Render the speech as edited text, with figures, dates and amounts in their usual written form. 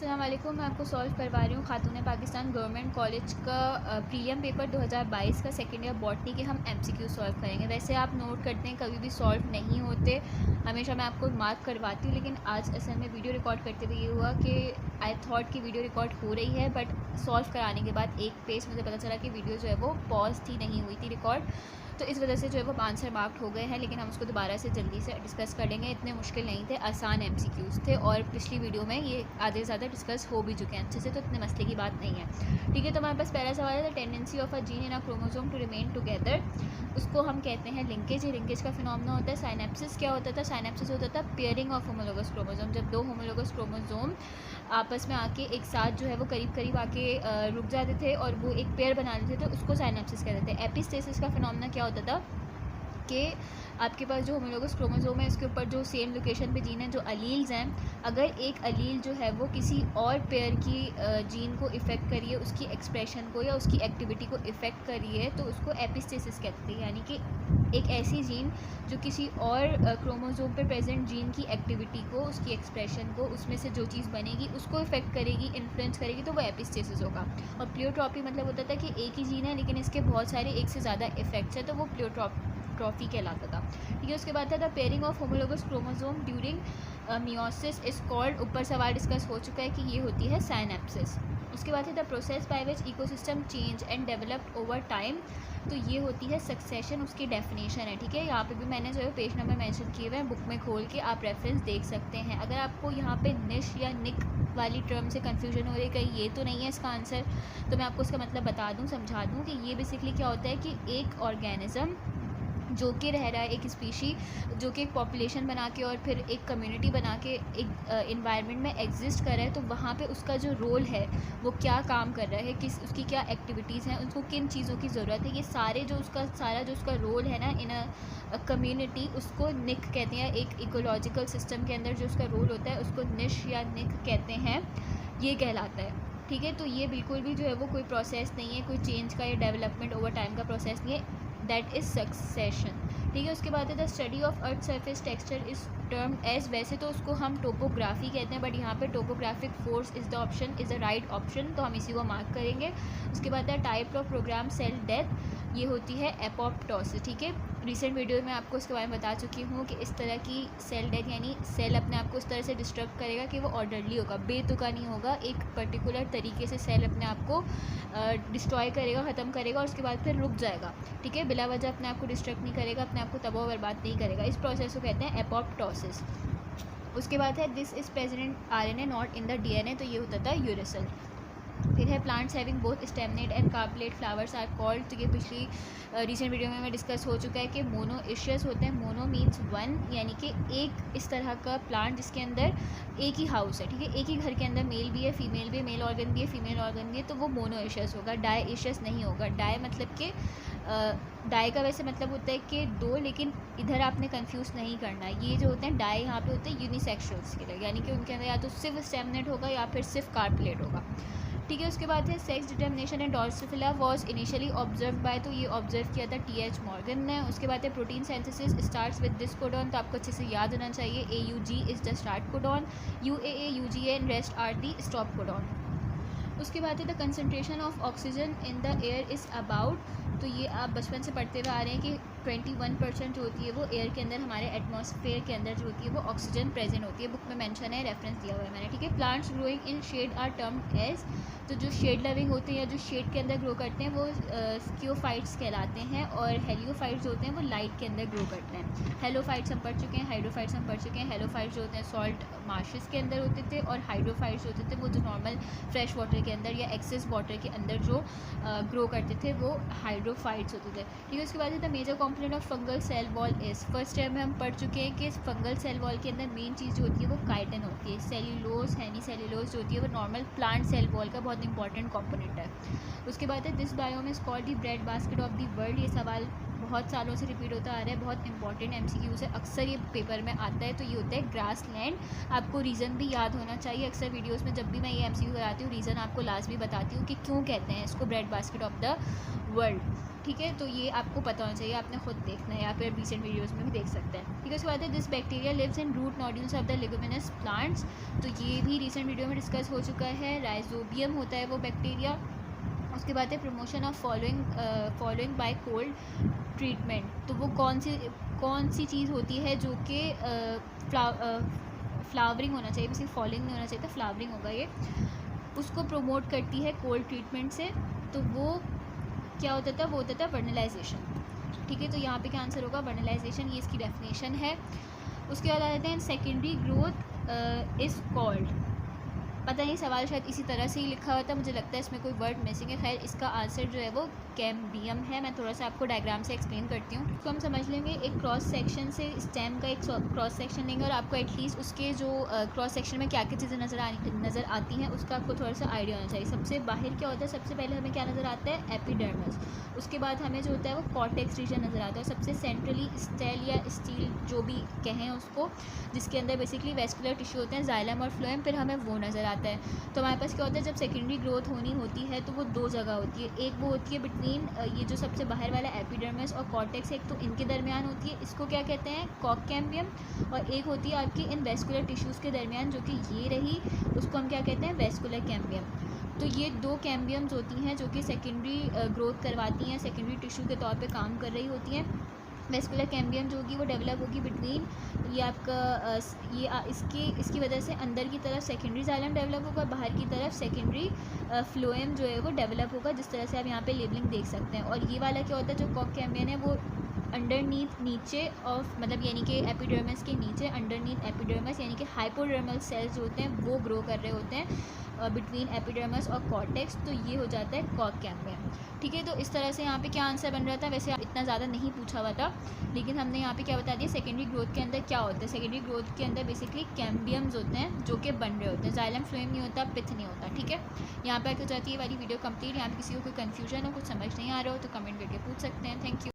अस्सलाम वालेकुम। मैं आपको सॉल्व करवा रही हूँ खातून पाकिस्तान गवर्नमेंट कॉलेज का प्रीलियम पेपर 2022 का सेकेंड ईयर बॉटनी के हम एमसीक्यू सॉल्व करेंगे। वैसे आप नोट करते हैं कभी भी सॉल्व नहीं होते, हमेशा मैं आपको मार्क करवाती हूँ, लेकिन आज असल में वीडियो रिकॉर्ड करते हुए ये हुआ कि आई थॉट कि वीडियो रिकॉर्ड हो रही है, बट सॉल्व कराने के बाद एक पेज मुझे पता चला कि वीडियो जो है वो पॉज थी, नहीं हुई थी रिकॉर्ड, तो इस वजह से जो है वो आंसर मार्क्ड हो गए हैं। लेकिन हम उसको दोबारा से जल्दी से डिस्कस कर लेंगे। इतने मुश्किल नहीं थे, आसान एमसीक्यूज़ थे और पिछली वीडियो में ये आधे से ज़्यादा डिस्कस हो भी चुके हैं अच्छे से, तो इतने मसले की बात नहीं है। ठीक है, तो हमारे पास पहला सवाल है the tendency of a gene in a chromosome to remain together. उसको हम कहते हैं लिंकेज। ये लिंकेज का फिनोमेना होता है। साइनेप्सिस क्या होता था? साइनेप्सिस होता था पेयरिंग ऑफ होमोलोगस क्रोमोसोम। जब दो होमोलोगस क्रोमोसोम आपस में आके एक साथ जो है वो करीब करीब आके रुक जाते थे और वो एक पेयर बना लेते थे, उसको साइनेप्सिस कहते थे। एपिस्टेसिस का फिनोमेना क्या होता था कि आपके पास जो होमोलोगस क्रोमोसोम है इसके ऊपर जो सेम लोकेशन पे जीन है, जो अलील्स हैं, अगर एक अलील जो है वो किसी और पेयर की जीन को इफ़ेक्ट करिए, उसकी एक्सप्रेशन को या उसकी एक्टिविटी को इफ़ेक्ट करिए, तो उसको एपिस्टेसिस कहते हैं। यानी कि एक ऐसी जीन जो किसी और क्रोमोसोम पे प्रेजेंट जीन की एक्टिविटी को, उसकी एक्सप्रेशन को, उसमें से जो चीज़ बनेगी उसको इफ़ेक्ट करेगी, इन्फ्लुएंस करेगी, तो वो एपिस्टेसिस होगा। और प्लियोट्रॉपी मतलब होता था कि एक ही जीन है लेकिन इसके बहुत सारे एक से ज़्यादा इफेक्ट्स है, तो वो ट्रॉफी कहलाता था। ठीक है, उसके बाद था the pairing of homologous chromosome during meiosis is called. ऊपर सवाल डिस्कस हो चुका है कि ये होती है साइनेप्सिस। उसके बाद है the process by which ecosystem change and developed over time. तो ये होती है सक्सेशन, उसकी डेफिनेशन है। ठीक है, यहाँ पे भी मैंने जो है पेज नंबर मेंशन किए हुए हैं, बुक में खोल के आप रेफरेंस देख सकते हैं। अगर आपको यहाँ पे निश या निक वाली टर्म से कन्फ्यूजन हो रही है कहीं ये तो नहीं है इसका आंसर, तो मैं आपको उसका मतलब बता दूँ, समझा दूँ कि ये बेसिकली क्या होता है कि एक ऑर्गेनिज़म जो कि रह रहा है, एक स्पीशी जो कि एक पॉपुलेशन बना के और फिर एक कम्युनिटी बना के एक इन्वायरमेंट में एग्जिस्ट कर रहा है, तो वहाँ पे उसका जो रोल है वो क्या काम कर रहा है, किस उसकी क्या एक्टिविटीज़ हैं, उसको किन चीज़ों की ज़रूरत है, ये सारे जो उसका रोल है ना इन अ कम्युनिटी, उसको निक कहते हैं। एक इकोलॉजिकल सिस्टम के अंदर जो उसका रोल होता है उसको निश या निक कहते हैं, ये कहलाता है। ठीक है, तो ये बिल्कुल भी जो है वो कोई प्रोसेस नहीं है, कोई चेंज का या डेवलपमेंट ओवर टाइम का प्रोसेस नहीं है, दैट इज़ सक्सेशन। ठीक है, उसके बाद है the study of earth surface texture is term as. वैसे तो उसको हम टोपोग्राफी कहते हैं, बट यहाँ पे topographic force is the option, is the right option, तो हम इसी को मार्क करेंगे। उसके बाद है type of program cell death, ये होती है एपोप्टोसिस। ठीक है, रिसेंट वीडियो में आपको इसके बारे में बता चुकी हूँ कि इस तरह की सेल डेथ यानी सेल अपने आप को इस तरह से डिस्ट्रक्ट करेगा कि वो ऑर्डरली होगा, बेतुका नहीं होगा, एक पर्टिकुलर तरीके से सेल अपने आप को डिस्ट्रॉय करेगा, ख़त्म करेगा और उसके बाद फिर रुक जाएगा। ठीक है, बिला वजह अपने आप को डिस्ट्रक्ट नहीं करेगा, अपने आप को तबाह बर्बाद नहीं करेगा। इस प्रोसेस को कहते हैं एपोप्टोसिस। उसके बाद है this is present RNA not in the DNA, तो ये होता था यूरेसिल। फिर है plants having both staminate and carpellate flowers are called, तो ये पिछली रिसेंट वीडियो में डिस्कस हो चुका है कि मोनोइशियस होते हैं। मोनो मीन्स वन, यानी कि एक इस तरह का प्लांट जिसके अंदर एक ही हाउस है। ठीक है, एक ही घर के अंदर मेल भी है, फीमेल भी है, मेल ऑर्गन भी है, फीमेल ऑर्गन भी है, तो वो मोनोइशियस होगा। डाईइशियस नहीं होगा। डाई मतलब कि डाई का वैसे मतलब होता है कि दो, लेकिन इधर आपने कंफ्यूज नहीं करना। ये जो होते हैं डाई यहाँ पे होते हैं यूनिसेक्सुअल्स के लिए, यानी कि उनके अंदर या तो सिर्फ स्टेमनेट होगा या फिर सिर्फ कार्पलेट होगा। ठीक है, उसके बाद है sex determination and Drosophila was initially observe by, तो ये ऑब्जर्व किया था टी.एच. मॉर्गन ने। उसके बाद है protein synthesis starts with this codon, तो आपको अच्छे से याद होना चाहिए AUG is the start codon, UAA UGA and rest are the stop codon. उसके बाद है the concentration of oxygen in the air is about, तो ये आप बचपन से पढ़ते हुए आ रहे हैं कि 21% जो होती है वो एयर के अंदर, हमारे एटमॉस्फेयर के अंदर जो होती है वो ऑक्सीजन प्रेजेंट होती है। बुक में मेंशन है, रेफरेंस दिया हुआ है मैंने। ठीक है, plants growing in shade are termed as, तो जो शेड लविंग होते हैं या जो शेड के अंदर ग्रो करते हैं वो स्कियोफाइट्स कहलाते हैं, और हेलियोफाइट्स जो होते हैं वो लाइट के अंदर ग्रो करते हैं। हेलोफाइट्स हम पढ़ चुके हैं, हाइड्रोफाइट्स हम पढ़ चुके हैं। हेलोफाइट्स जो होते हैं सॉल्ट मार्शेस के अंदर होते थे, और हाइड्रोफाइट्स होते थे वो जो नॉर्मल फ्रेश वाटर के अंदर या एक्सेस वाटर के अंदर जो ग्रो करते थे वो हाइड्रोफाइट्स होते थे। ठीक है, उसके बाद the major component of fungal cell wall is, first time में हम पढ़ चुके हैं कि फंगल सेल वॉल के अंदर मेन चीज़ जो होती है वो काइटिन होती है। सेल्यूलोज हेनी सेल्यूलोज जो होती है वो नॉर्मल प्लांट सेल वॉल का बहुत इंपॉर्टेंट कॉम्पोनेंट है। उसके बाद है this biome is called the bread basket of the world, ये सवाल बहुत सालों से रिपीट होता आ रहा है, बहुत इंपॉर्टेंट MCQ से अक्सर ये पेपर में आता है, तो ये होता है ग्रास लैंड। आपको रीज़न भी याद होना चाहिए, अक्सर वीडियोस में जब भी मैं ये MCQ कराती हूँ रीज़न आपको लास्ट भी बताती हूँ कि क्यों कहते हैं इसको bread basket of the world. ठीक है, तो ये आपको पता होना चाहिए, आपने खुद देखना है या फिर रिसेंट वीडियोस में भी देख सकते हैं। ठीक है, उसके बाद है this bacteria lives in root nodules of the leguminous plants, तो ये भी रिसेंट वीडियो में डिस्कस हो चुका है। राइजोबियम होता है वो बैक्टीरिया। उसके बाद है promotion of following by cold treatment, तो वो कौन सी चीज़ होती है जो कि फ्लावरिंग होना चाहिए, किसी फॉलोइंग नहीं होना चाहिए था, फ्लावरिंग होगा ये, उसको प्रमोट करती है कोल्ड ट्रीटमेंट से। तो वो क्या होता था, वो होता था वर्नलाइजेशन। ठीक है, तो यहाँ पे क्या आंसर होगा, वर्नलाइजेशन, ये इसकी डेफिनेशन है। उसके बाद आ जाते हैं सेकेंडरी ग्रोथ इज़ कॉल्ड, पता नहीं सवाल शायद इसी तरह से ही लिखा हुआ था, मुझे लगता है इसमें कोई वर्ड मिसिंग है। खैर इसका आंसर जो है वो कैम्बियम है। मैं थोड़ा सा आपको डायग्राम से एक्सप्लेन करती हूँ, तो हम समझ लेंगे एक क्रॉस सेक्शन से स्टेम का एक क्रॉस सेक्शन लेंगे और आपको एटलीस्ट उसके जो क्रॉस सेक्शन में क्या क्या चीज़ें नज़र आती हैं उसका आपको थोड़ा सा आइडिया होना चाहिए। सबसे बाहर क्या होता है, सबसे पहले हमें क्या नज़र आता है, एपिडर्मिस। उसके बाद हमें जो होता है वो कॉर्टेक्स रीजन नज़र आता है, और सबसे सेंट्रली स्टेल या स्टील जो भी कहें उसको, जिसके अंदर बेसिकली वेस्कुलर टिश्यू होते हैं, जाइलम और फ्लोएम, फिर हमें वो नज़र आता है। तो हमारे पास क्या होता है, जब सेकेंडरी ग्रोथ होती है तो वो दो जगह होती है। एक वो होती है बिटवीन ये जो सबसे बाहर वाला एपिडर्मिस और कॉर्टेक्स, एक तो इनके दरमियान होती है, इसको क्या कहते हैं, कॉक कैम्बियम। और एक होती है आपकी इन वेस्कुलर टिश्यूज़ के दरमियान, जो कि ये रही, उसको हम क्या कहते हैं, वेस्कुलर कैम्बियम। तो ये दो कैम्बियम्स होती हैं जो कि सेकेंडरी ग्रोथ करवाती हैं, सेकेंडरी टिश्यू के तौर पे काम कर रही होती हैं। वेस्कुलर कैम्बियम जो होगी वो डेवलप होगी बिटवीन ये आपका इसकी वजह से अंदर की तरफ सेकेंडरी जाइलम डेवलप होगा, बाहर की तरफ सेकेंडरी फ्लोएम जो है वो डेवलप होगा, जिस तरह से आप यहाँ पे लेबलिंग देख सकते हैं। और ये वाला क्या होता है, जो कॉक कैम्बियम है वो अंडरनीथ, नीचे ऑफ, मतलब यानी कि एपिडर्मिस के नीचे, अंडरनीथ एपिडर्मिस यानी कि हाइपोडर्मल सेल्स जो होते हैं वो ग्रो कर रहे होते हैं बिटवीन एपिडर्मिस और कॉर्टेक्स, तो ये हो जाता है कॉक कैम्बियम। ठीक है, तो इस तरह से यहाँ पे क्या आंसर बन रहा था, वैसे इतना ज़्यादा नहीं पूछा हुआ था, लेकिन हमने यहाँ पे क्या बता दिया, सेकेंडरी ग्रोथ के अंदर क्या होता है। सेकेंडरी ग्रोथ के अंदर बेसिकली कैम्बियम्स होते हैं जो कि बन रहे होते हैं, जाइलम फ्लोएम नहीं होता, पिथ नहीं होता। ठीक है, यहाँ पे आके हो जाती है वाली वीडियो कंप्लीट। यहाँ पे किसी को कोई कन्फ्यूजन हो, कुछ समझ नहीं आ रहा हो तो कमेंट करके पूछ सकते हैं। Thank you.